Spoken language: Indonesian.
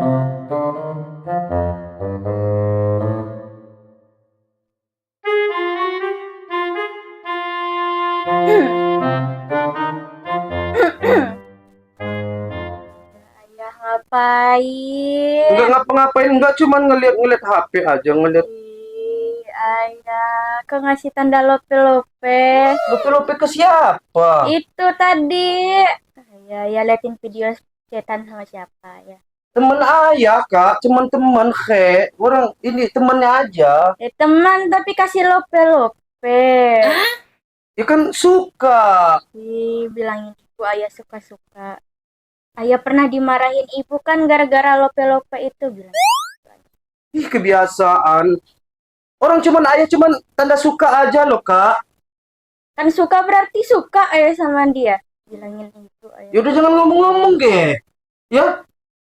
Ayah ngapain? Enggak ngapa-ngapain, enggak cuman ngeliat-ngeliat HP aja, ngeliat Ih, ayah, kok ngasih tanda lope-lope? lope-lope ke siapa? Itu tadi. Ya liatin video chatan sama siapa ya? Temen ayah, Kak, cuman teman, orang ini temennya aja. Teman tapi kasih lope-lope. Ya kan suka. Bilangin ibu ayah suka-suka. Ayah pernah dimarahin ibu kan gara-gara lope-lope itu bilang. Ih, kebiasaan. Orang cuman ayah cuman tanda suka aja loh, Kak. Kan suka berarti suka ayah sama dia. Bilangin ibu ayah. Ya udah jangan ngomong-ngomong, ge. Ya,